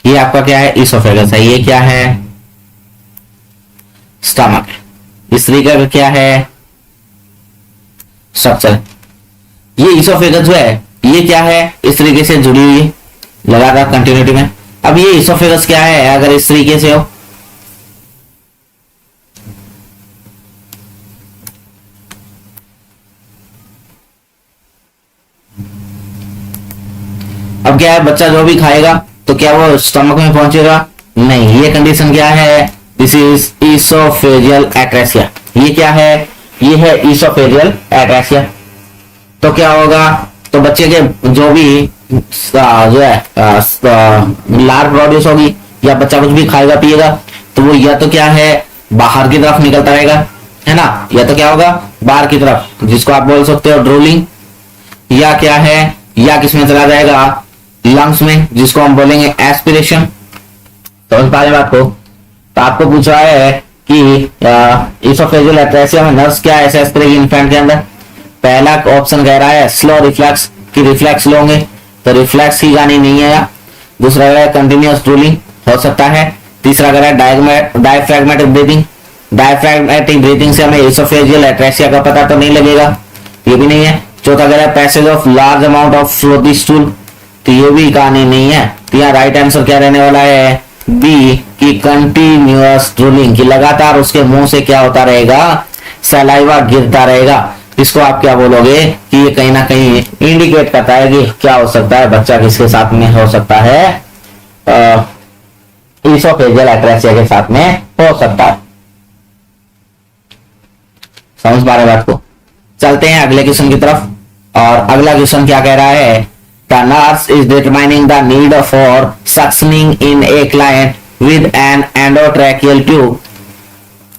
ये आपका क्या है? इसोफेगस है। ये क्या है? स्टमक। इस तरीके का क्या है? स्ट्रक्चर। ये इसोफेगस जो है ये क्या है? इस तरीके से जुड़ी हुई है लगातार कंटिन्यूटी में। अब ये इसोफेगस क्या है अगर इस तरीके से हो? अब क्या है, बच्चा जो भी खाएगा तो क्या वो स्टमक में पहुंचेगा? नहीं। ये कंडीशन क्या है? This is oesophageal atresia. ये क्या है? ये है इसोफेजियल एट्रेसिया। तो क्या होगा? तो बच्चे के जो भी जो है लार प्रोड्यूस होगी, या बच्चा कुछ भी खाएगा पिएगा तो वो या तो क्या है बाहर की तरफ निकलता रहेगा, है ना, या तो क्या होगा बाहर की तरफ, जिसको आप बोल सकते हो ड्रोलिंग, या क्या है, या किसमें चला जाएगा लंग्स में, जिसको हम बोलेंगे एस्पिरेशन। समझ पा रहे बात को? तो आपको पूछ रहा है कि इसोफेजियल एट्रेसिया में नर्स क्या असेस करेगी इन्फेंट के अंदर। पहला ऑप्शन कह रहा है स्लो रिफ्लेक्स, की रिफ्लेक्स लोगे तो रिफ्लेक्स की गानी नहीं है। दूसरा कह रहा है कंटिन्यूअस ड्रोलिंग, हो सकता है। तीसरा कह रहा है डायफ्रैग्मेटिक ब्रीथिंग, डायफ्रैग्मेटिक ब्रीथिंग से हमें इसोफेजियल एट्रेसिया का पता तो नहीं लगेगा, ये भी नहीं है। चौथा कह रहा है passage of large amount of floaty stool, तो ये भी कहानी नहीं है। तो यहाँ राइट आंसर क्या रहने वाला है? बी की कंटिन्यूअस ड्रोलिंग, की लगातार उसके मुंह से क्या होता रहेगा? सलाइवा गिरता रहेगा। इसको आप क्या बोलोगे कि ये कहीं ना कहीं इंडिकेट करता है कि क्या हो सकता है, बच्चा किसके साथ में हो सकता है? इसोफेजियल एट्रेसिया के साथ में हो सकता है। समझ पा रहे बात को? चलते हैं अगले क्वेश्चन की तरफ। और अगला क्वेश्चन क्या कह रहा है? The nurse is determining the need for suctioning in a client with an endotracheal tube.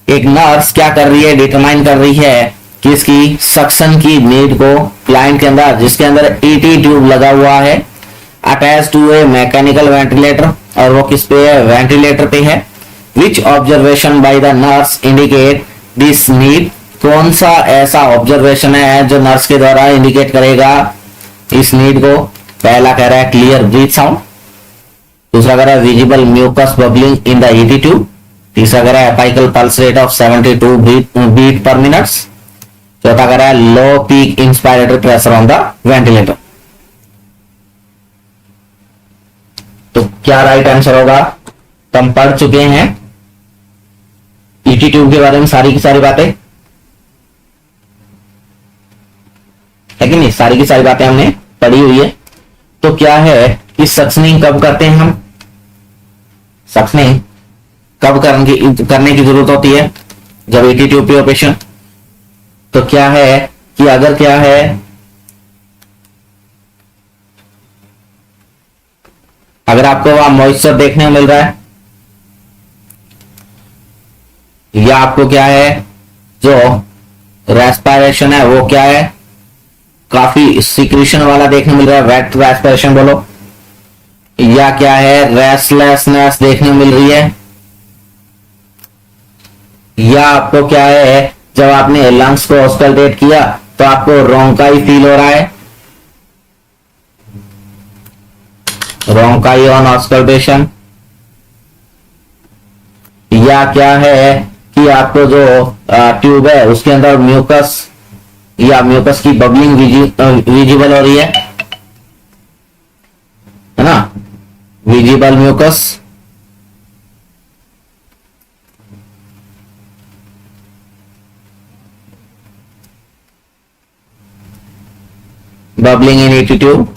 एक नर्स क्या कर रही है? डिटरमाइन कर रही है किसकी? सक्शन की नीड को क्लाइंट के अंदर, जिसके अंदर ईटी ट्यूब लगा हुआ है attach to a mechanical ventilator, और वो किस पे है? वेंटिलेटर पे है। Which observation by the nurse indicate this need. कौन सा ऐसा ऑब्जर्वेशन है जो नर्स के द्वारा इंडिकेट करेगा इस नीड को? पहला कह रहा है क्लियर ब्रीथ साउंड, दूसरा कह रहा है visible mucus bubbling in the ET tube, तीसरा कह रहा है apical pulse rate of 72 beat per minutes, चौथा कह रहा है low peak inspiratory pressure on the ventilator. तो क्या राइट आंसर होगा? तो हम पढ़ चुके हैं ईटी ट्यूब के बारे में सारी की सारी बातें, है कि नहीं? सारी की सारी बातें हमने पढ़ी हुई है। तो क्या है कि सक्शनिंग कब करते हैं हम? सक्शनिंग कब करने की जरूरत होती है? जब ईटी ट्यूब पे ऑपरेशन। तो क्या है कि अगर क्या है अगर आपको वहां मॉइस्चर देखने को मिल रहा है, या आपको क्या है जो रेस्पिरेशन है वो क्या है काफी सिक्रीशन वाला देखने मिल रहा है, वेट रेस्पिरेशन बोलो, या क्या है रेस्टलेसनेस देखने मिल रही है, या आपको क्या है जब आपने लंग्स को ऑस्कल्टेट किया तो आपको रोंकाई फील हो रहा है, रोंकाई ऑन ऑस्कल्टेशन, या क्या है कि आपको जो ट्यूब है उसके अंदर म्यूकस या म्यूकस की बबलिंग विजिबल हो रही है ना, विजिबल म्यूकस। बबलिंग इन ईटी ट्यूब।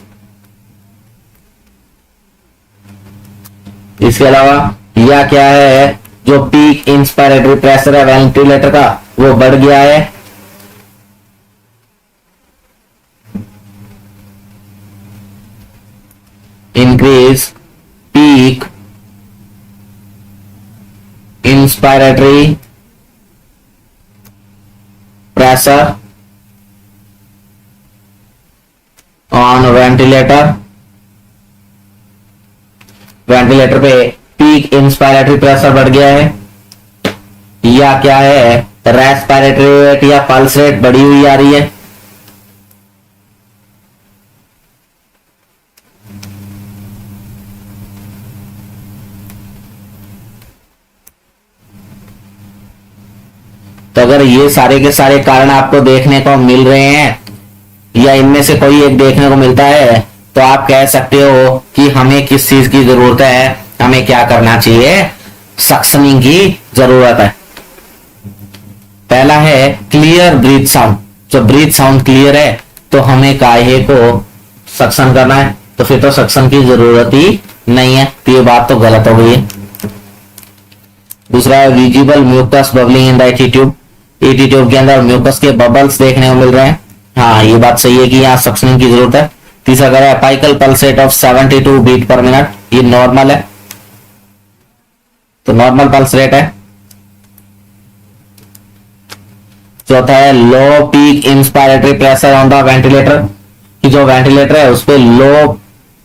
इसके अलावा या क्या है जो पीक इंस्पायरेटरी प्रेशर है वेंटिलेटर का वो बढ़ गया है, increase peak inspiratory pressure on ventilator. Ventilator पे पीक इंस्पायरेटरी प्रेशर बढ़ गया है, या क्या है रेस्पिरेटरी रेट या पल्स रेट बढ़ी हुई आ रही है। तो अगर ये सारे के सारे कारण आपको देखने को मिल रहे हैं या इनमें से कोई एक देखने को मिलता है तो आप कह सकते हो कि हमें किस चीज की जरूरत है, हमें क्या करना चाहिए, सक्शनिंग की जरूरत है। पहला है क्लियर ब्रीथ साउंड। जब ब्रीथ साउंड क्लियर है तो हमें काहे को सक्शन करना है, तो फिर तो सक्शन की जरूरत ही नहीं है, तो ये बात तो गलत हो गई है। दूसरा है visible mucus bubbling in the ET tube. ET tube के अंदर म्यूकस के बबल्स देखने को मिल रहे हैं, हाँ ये बात सही है कि यहाँ सक्शनिंग की जरूरत है। तीसरा कह रहा है apical pulse rate of 72 beat per minute, ये नॉर्मल है, तो नॉर्मल पल्स रेट है। चौथा है low peak inspiratory pressure on the ventilator, कि जो वेंटिलेटर है उस पर लो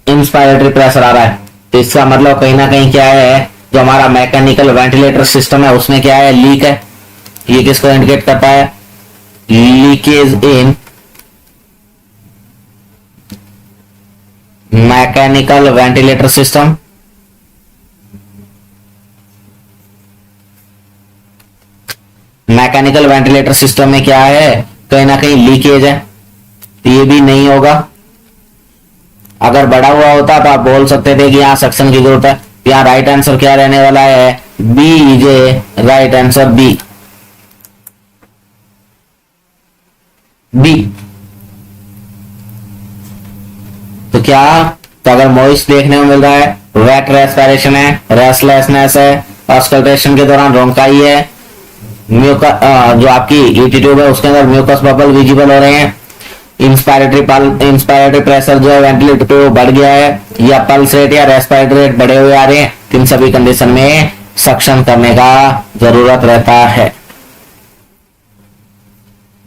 इंस्पायरेटरी प्रेशर आ रहा है, तो इसका मतलब कहीं ना कहीं क्या है जो हमारा मैकेनिकल वेंटिलेटर सिस्टम है उसमें क्या है लीक है। ये किसको इंडिकेट करता है? लीकेज इन mechanical ventilator system. Mechanical ventilator system में क्या है कहीं ना कहीं लीकेज है, तो ये भी नहीं होगा। अगर बढ़ा हुआ होता तो आप बोल सकते थे कि यहाँ सक्शन की जरूरत है। यहाँ राइट आंसर क्या रहने वाला है? बी जे राइट आंसर बी, बी। तो क्या तो अगर मॉइस्ट देखने को मिल रहा है, वेट रेस्पिरेशन है, रेस्टलेसनेस है, ऑस्कल्टेशन के दौरान रोंकाई है, जो आपकी ईटी ट्यूब है उसके अंदर म्यूकस बबल विजिबल हो रहे हैं, इंस्पायरेटरी प्रेशर जो है वेंटिलेटर पे वो बढ़ गया है, या पल्स रेट या रेस्पिरेटरी रेट बढ़े हुए आ रहे हैं, इन सभी कंडीशन में सक्शन करने का जरूरत रहता है।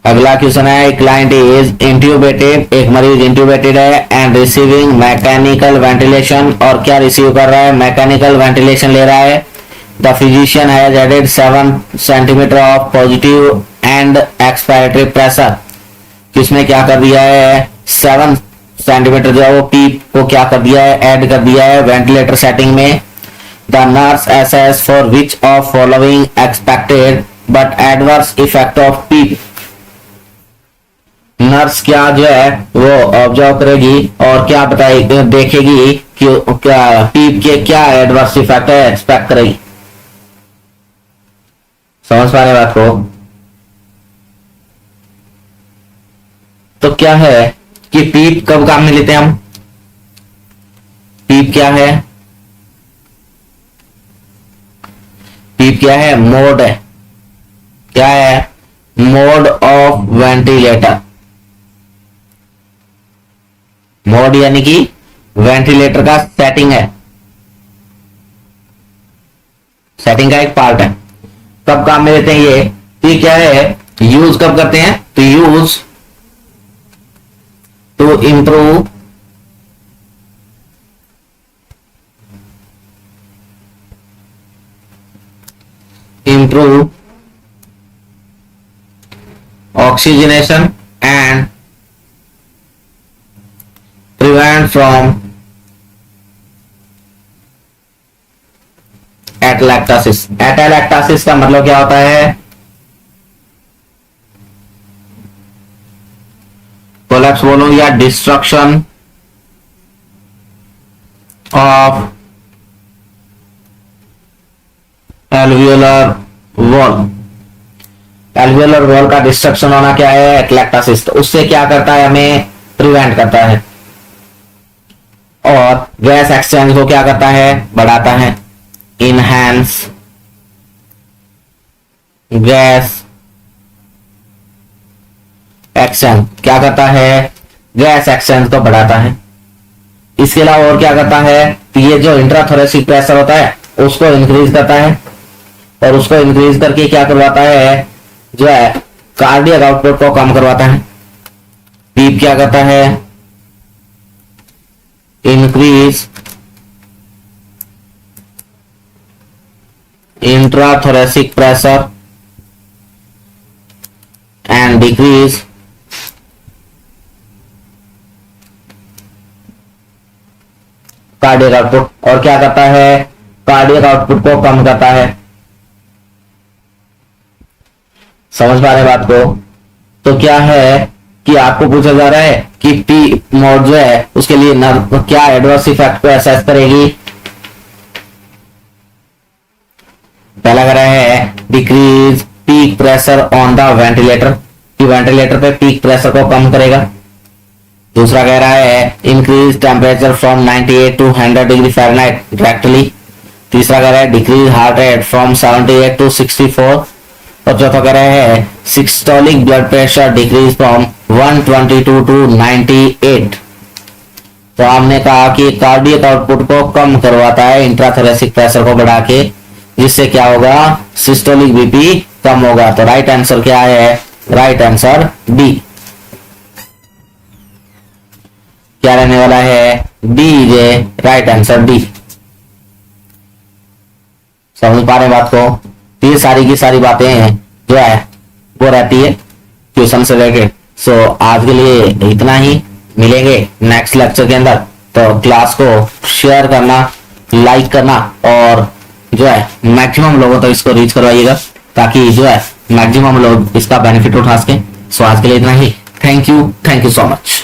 अगला क्वेश्चन है क्लाइंट इज इंट्यूबेटेड, एक मरीज इंट्यूबेटेड है एंड रिसीविंग मैकेनिकल वेंटिलेशन, और क्या रिसीव कर रहा है? मैकेनिकल वेंटिलेशन ले रहा है। The physician has added 7 centimetre of positive and expiratory pressure, किसमें क्या कर दिया है? 7 सेंटीमीटर जो है वो पीप को क्या कर दिया है? ऐड कर दिया है वेंटिलेटर सेटिंग में। The nurse assess for which of following expected but adverse effect of PEEP, nurse क्या जो है वो ऑब्जर्व करेगी और क्या बताएगी, देखेगी कि क्या पीप के क्या एडवर्स इफेक्ट है, एक्सपेक्ट करेगी। समझ पा रहे बात को? तो क्या है कि पीप कब काम में लेते हैं हम? पीप क्या है? पीप क्या है? मोड है। क्या है? Mode of ventilator. मोड यानी कि वेंटिलेटर का सेटिंग है, सेटिंग का एक पार्ट है। कब काम में लेते हैं ये क्या है? यूज कब करते हैं? तो use to improve oxygenation and prevent from atelectasis. Atelectasis का मतलब क्या होता है? कोलैप्स बोलूं या destruction of alveolar wall. Alveolar wall का डिस्ट्रक्शन होना क्या है? एटलैक्टासिस। तो उससे क्या करता है? हमें प्रिवेंट करता है। और गैस एक्सचेंज को क्या करता है? बढ़ाता है। इनहैंस गैस एक्सचेंज क्या करता है? गैस एक्सचेंज को बढ़ाता है। इसके अलावा और क्या करता है? तो ये जो इंट्राथोरेसिक प्रेशर होता है उसको इंक्रीज करता है, और उसको इंक्रीज करके क्या करवाता है? जो है कार्डियक आउटपुट को कम करवाता है। पीप क्या करता है? Increase intrathoracic pressure and decrease cardiac output. और क्या करता है? कार्डियक आउटपुट को कम करता है। समझ पा रहे बात को? तो क्या है कि आपको पूछा जा रहा है कि पी मोड जो है उसके लिए क्या एडवर्स इफेक्ट को असेस करेगी? पहला कह रहा है decrease peak pressure on the ventilator, कि वेंटिलेटर पे पीक प्रेशर को कम करेगा। दूसरा कह रहा है increase temperature from 98 to 100 degree Fahrenheit directly. तीसरा कह रहा है decrease heart rate from 78 to 64। और चौथा कह रहा है systolic blood pressure decrease from 122 to 98। तो हमने कहा कि कार्डियक आउटपुट को कम करवाता है इंट्राथोरेसिक प्रेशर को बढ़ा के, जिससे क्या होगा? सिस्टोलिक बीपी कम होगा। तो राइट आंसर क्या है? राइट आंसर डी क्या रहने वाला है? D J right answer D. समझ पा रहे बात को? ये सारी की सारी बातें जो है वो रहती है ट्यूशन से रिलेटेड। सो आज के लिए इतना ही, मिलेंगे नेक्स्ट लेक्चर के अंदर। तो क्लास को शेयर करना, लाइक करना और जो है मैक्सिमम लोगों तक इसको रीच करवाइएगा, ताकि जो है मैक्सिमम लोग इसका बेनिफिट उठा सकें। सो आज के लिए इतना ही। Thank you so much.